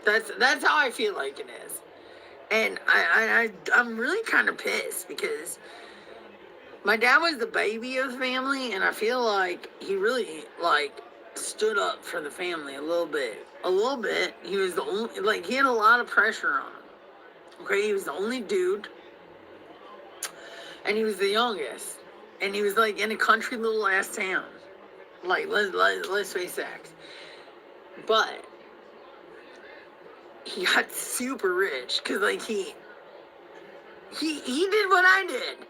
That's how I feel like it is. And I'm really kind of pissed because my dad was the baby of the family, and I feel like he really like stood up for the family a little bit. A little bit. He was the only, like, he had a lot of pressure on him. Okay, he was the only dude, and he was the youngest, and he was like in a country little ass town. Like, let's face facts. But he got super rich because like he did what I did.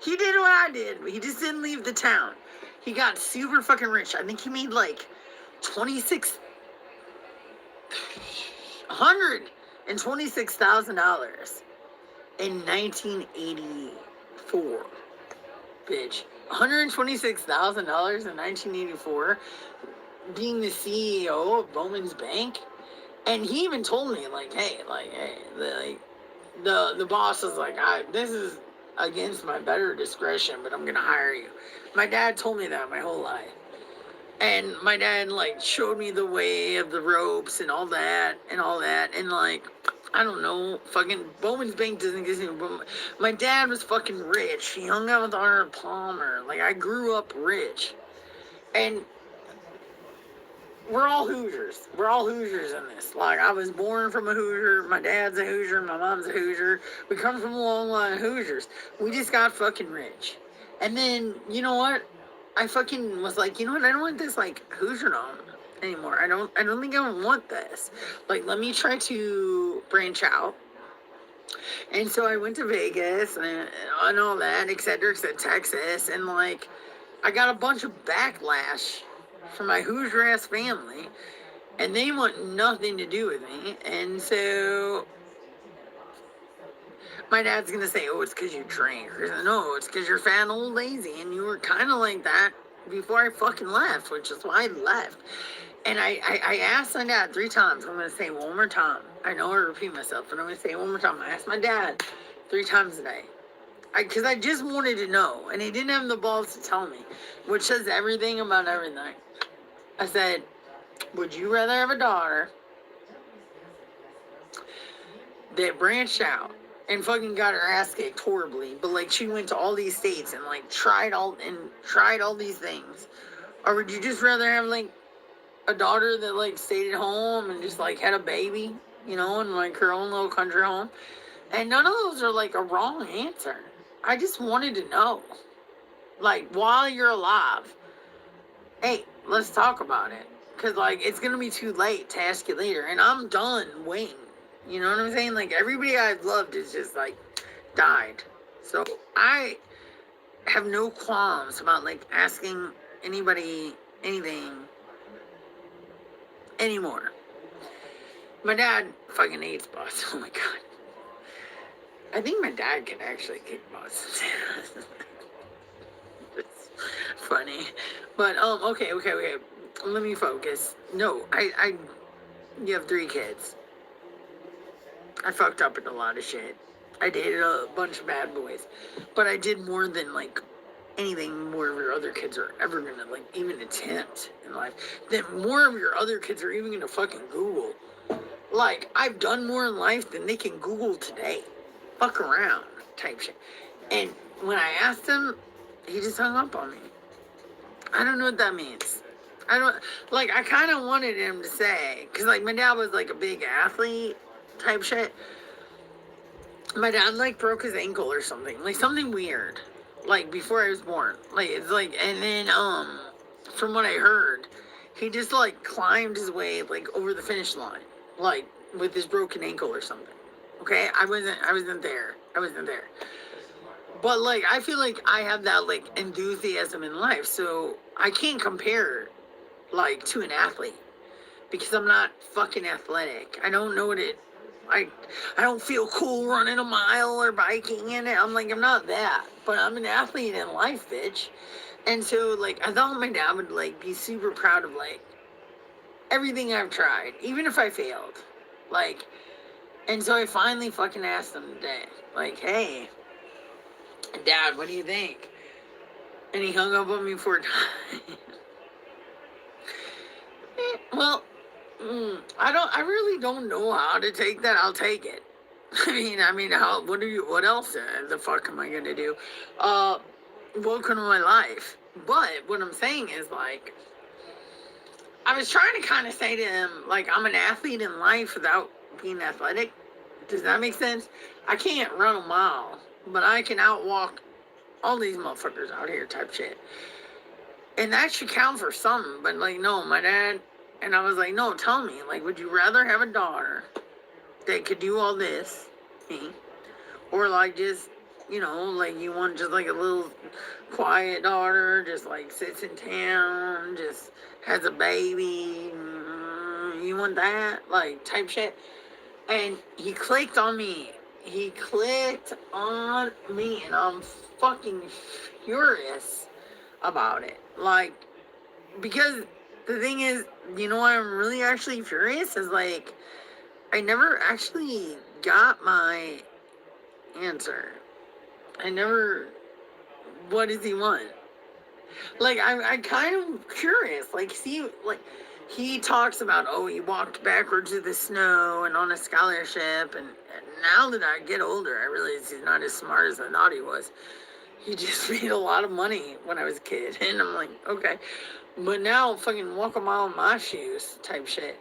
He did what I did. He just didn't leave the town. He got super fucking rich. I think he made like 26 $126,000 in 1984. Bitch, $126,000 in 1984, being the CEO of Bowman's Bank. And he even told me, like, hey, the boss was like, this is against my better discretion, but I'm gonna hire you. My dad told me that my whole life. And my dad, like, showed me the way of the ropes and all that. And, like, I don't know, fucking Bowman's Bank doesn't exist anymore. But my dad was fucking rich. He hung out with Arnold Palmer. Like, I grew up rich. And we're all Hoosiers. We're all Hoosiers in this. Like, I was born from a Hoosier. My dad's a Hoosier. My mom's a Hoosier. We come from a long line of Hoosiers. We just got fucking rich. And then, you know what? I fucking was like, you know what? I don't want this, like, Hoosierdom anymore. I don't think I want this. Like, let me try to branch out. And so I went to Vegas and all that, et cetera, Texas. And, like, I got a bunch of backlash from my Hoosier ass family, and they want nothing to do with me. And so my dad's gonna say, "Oh, it's because you drank." Or, no, it's because you're fat and old lazy, and you were kind of like that before I fucking left, which is why I left. And I asked my dad 3 times. I'm gonna say it one more time. I know I repeat myself, but I'm gonna say it one more time. I asked my dad 3 times a day. Because I just wanted to know, and he didn't have the balls to tell me, which says everything about everything. I said, would you rather have a daughter that branched out and fucking got her ass kicked horribly, but like she went to all these states and like tried all these things, or would you just rather have like a daughter that like stayed at home and just like had a baby, you know, in like her own little country home? And none of those are like a wrong answer. I just wanted to know, like, while you're alive, hey, let's talk about it. Because, like, it's going to be too late to ask you later. And I'm done waiting. You know what I'm saying? Like, everybody I've loved is just, like, died. So I have no qualms about, like, asking anybody anything anymore. My dad fucking hates butts. Oh, my God. I think my dad can actually kick butts. It's funny. But, okay. Let me focus. No, you have 3 kids. I fucked up in a lot of shit. I dated a bunch of bad boys. But I did more than, like, anything more of your other kids are ever gonna, like, even attempt in life. Then more of your other kids are even gonna fucking Google. Like, I've done more in life than they can Google today. Fuck around type shit. And when I asked him, he just hung up on me. I don't know what that means. I kind of wanted him to say, because, like, my dad was, like, a big athlete type shit. My dad, like, broke his ankle or something. Like, something weird. Like, before I was born. Like, it's like, and then, from what I heard, he just, like, climbed his way, like, over the finish line. Like, with his broken ankle or something. Okay? I wasn't there. But, like, I feel like I have that, like, enthusiasm in life. So, I can't compare, like, to an athlete. Because I'm not fucking athletic. I don't know what I don't feel cool running a mile or biking in it. I'm not that. But I'm an athlete in life, bitch. And so, like, I thought my dad would, like, be super proud of, like, everything I've tried. Even if I failed. Like, and so I finally fucking asked him today. Like, hey, Dad, what do you think? And he hung up on me 4 times. Well, I really don't know how to take that. I'll take it. How, what else the fuck am I gonna do? Uh, Welcome to my life. But what I'm saying is, like, I was trying to kind of say to him, like, I'm an athlete in life without being athletic. Does that make sense? I can't run a mile, but I can outwalk all these motherfuckers out here type shit. And that should count for something. But, like, no, my dad, and I was like, no, tell me, like, would you rather have a daughter that could do all this, me, or like just, like you want just like a little quiet daughter, just like sits in town, just has a baby, you want that, like type shit. And he clicked on me. He clicked on me, and I'm fucking furious about it. Like, because the thing is, why I'm really actually furious is like, I never actually got my answer. I never. What does he want? Like, I kind of curious. Like, see, like, he talks about, oh, he walked backwards through the snow and on a scholarship. And now that I get older, I realize he's not as smart as I thought he was. He just made a lot of money when I was a kid. And I'm like, okay. But now, fucking walk a mile in my shoes type shit.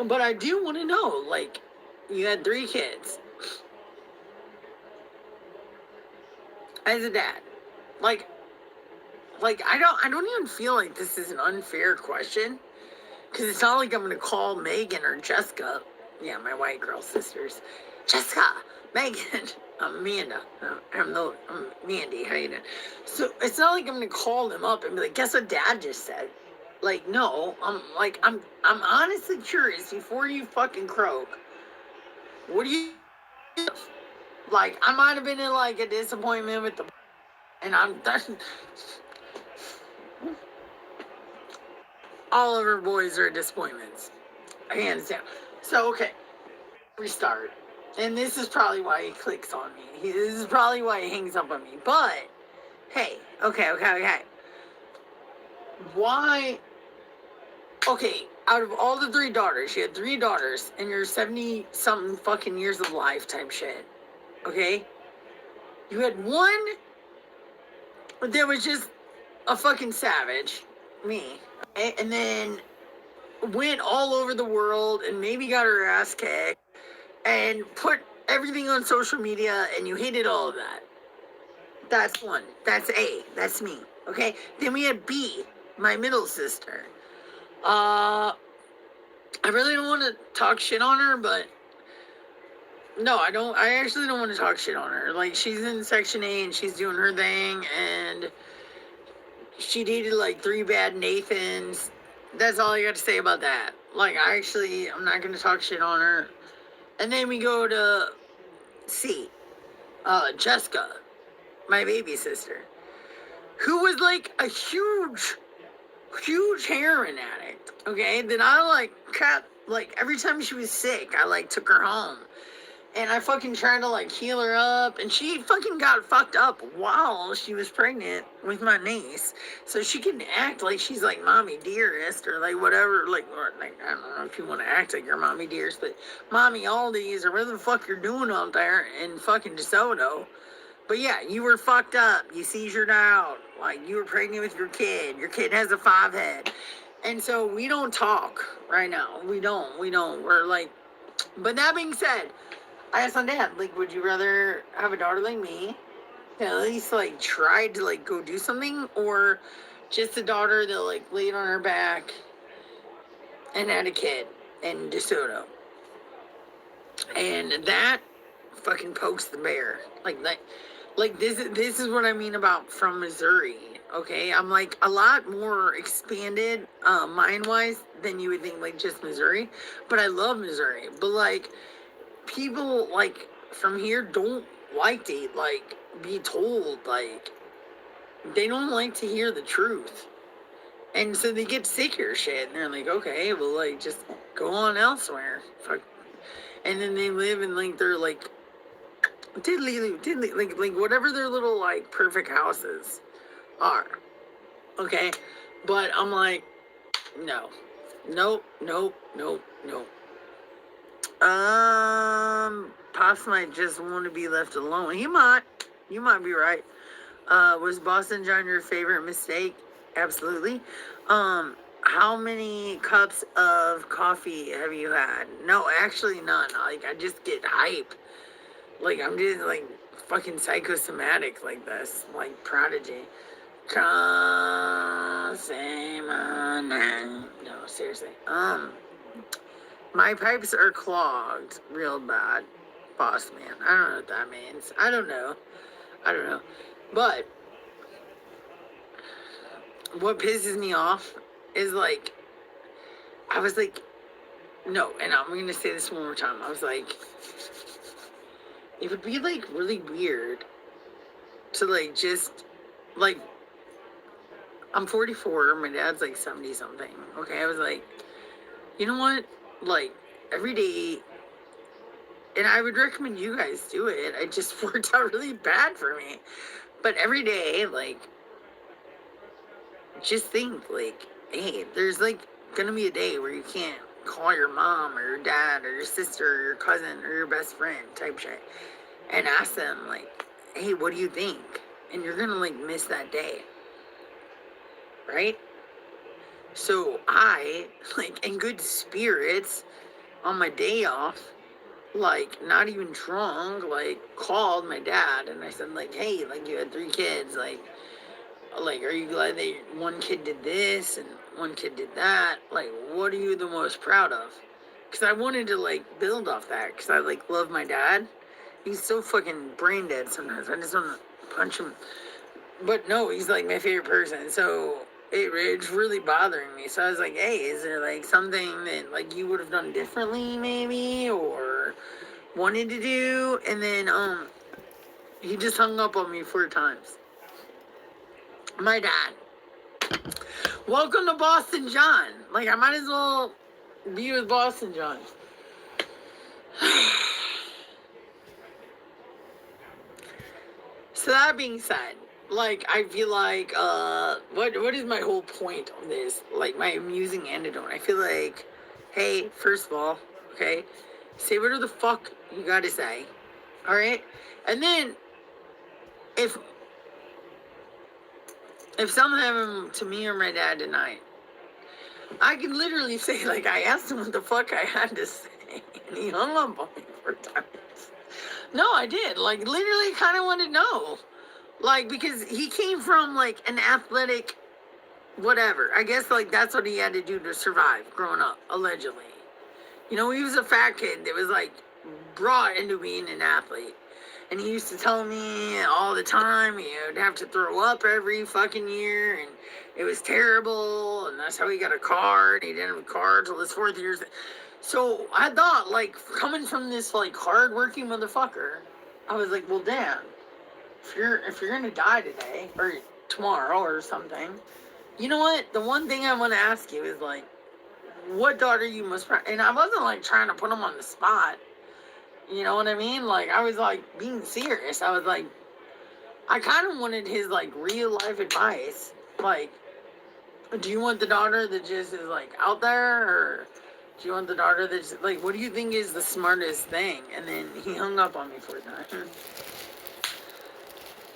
But I do want to know, like, you had 3 kids. As a dad, like I don't even feel like this is an unfair question, because it's not like I'm gonna call Megan or Jessica, yeah, my white girl sisters, Jessica, Megan, Amanda, I'm Mandy, how you doing? So it's not like I'm gonna call them up and be like, guess what Dad just said? Like, no, I'm honestly curious, before you fucking croak, what do you? Like, I might have been in like a disappointment with the, and all of her boys are disappointments, hands down. So okay, restart. And this is probably why he clicks on me. This is probably why he hangs up on me. But hey, okay. Why? Okay, out of all the 3 daughters, you had 3 daughters, and you're 70 something fucking years of life type shit. Okay, you had one that was just a fucking savage, me, okay? And then went all over the world and maybe got her ass kicked and put everything on social media, and you hated all of that. That's one. That's A. That's me. Okay? Then we had B, my middle sister. I really don't want to talk shit on her, but no, I don't. I actually don't want to talk shit on her. Like, she's in Section 8 and she's doing her thing, and she dated like 3 bad Nathans. That's all I got to say about that. Like, I'm not going to talk shit on her. And then we go to C, Jessica, my baby sister, who was like a huge heroin addict. Okay, then I like kept, like, every time she was sick, I like took her home, and I fucking tried to like heal her up, and she fucking got fucked up while she was pregnant with my niece, so she can act like she's like mommy dearest or like whatever, like, or like, I don't know if you want to act like you're mommy dearest, but mommy Aldi's or whatever the fuck you're doing out there in fucking DeSoto. But yeah, you were fucked up. You seizured out. Like, you were pregnant with your kid. Your kid has a 5 head. And so we don't talk right now. We don't. We're like, but that being said, I asked my dad, like, would you rather have a daughter like me that at least, like, tried to, like, go do something, or just a daughter that, like, laid on her back and had a kid in DeSoto? And that fucking pokes the bear. Like this is what I mean about from Missouri. Okay, I'm like a lot more expanded mind wise than you would think, like just Missouri. But I love Missouri. But like, people like from here don't like to like be told, like, they don't like to hear the truth. And so they get sick of your shit, and they're like, okay, well, like, just go on elsewhere. Fuck. And then they live in like their like diddly, like whatever their little like perfect houses are. Okay, but I'm like, no, Nope, nope, nope, nope. Pops might just want to be left alone. He might. You might be right. Was Boston John your favorite mistake? Absolutely. How many cups of coffee have you had? No, actually none. Like I just get hype. Like I'm just like fucking psychosomatic like this, like Prodigy. Come say my name. No, seriously. My pipes are clogged real bad. Boss man. I don't know what that means. I don't know. But what pisses me off is like, I was like, no, and I'm gonna say this one more time. I was like, it would be like really weird to like just like, I'm 44, my dad's like 70 something. Okay, I was like, you know what? Like, every day, and I would recommend you guys do it. It just worked out really bad for me. But every day, like, just think, like, hey, there's like gonna be a day where you can't call your mom or your dad or your sister or your cousin or your best friend type shit and ask them, like, hey, what do you think? And you're gonna like miss that day, right? So I, like, in good spirits on my day off, like, not even drunk, like, called my dad and I said, like, hey, like, you had 3 kids, like, are you glad that one kid did this and one kid did that? Like, what are you the most proud of? Because I wanted to, like, build off that because I, like, love my dad. He's so fucking brain dead sometimes. I just want to punch him. But no, he's, like, my favorite person. So it's really bothering me. So I was like, hey, is there, like, something that, like, you would have done differently maybe or wanted to do? And then, he just hung up on me 4 times. My dad. Welcome to Boston John. Like, I might as well be with Boston John. So that being said, like, I feel like, what is my whole point of this? Like, my amusing antidote. I feel like, hey, first of all, okay, say whatever the fuck you gotta say, all right? And then, if something happened to me or my dad tonight, I can literally say, like, I asked him what the fuck I had to say, and he hung up on me 4 times. No, I did. Like, literally kind of wanted to know. Like, because he came from, like, an athletic whatever. I guess, like, that's what he had to do to survive growing up, allegedly. You know, he was a fat kid that was, like, brought into being an athlete. And he used to tell me all the time he would have to throw up every fucking year, and it was terrible, and that's how he got a car, and he didn't have a car till his 4th year. So I thought, like, coming from this, like, hard-working motherfucker, I was like, well, damn, if you're gonna die today, or tomorrow, or something, you know what? The one thing I want to ask you is, like, what daughter you most proud? And I wasn't, like, trying to put him on the spot. You know what I mean? Like, I was, like, being serious. I was, like, I kind of wanted his, like, real life advice. Like, do you want the daughter that just is, like, out there? Or do you want the daughter that's, like, what do you think is the smartest thing? And then he hung up on me 4 times.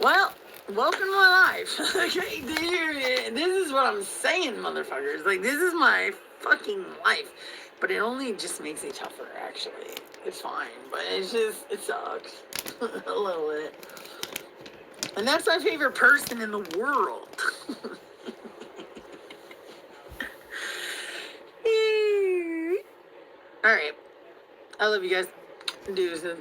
Well, welcome to my life. Okay, this is what I'm saying, motherfuckers. Like, this is my fucking life. But it only just makes it tougher, actually. It's fine, but it's just, it sucks. A little bit. And that's my favorite person in the world. Alright. I love you guys. Deuces.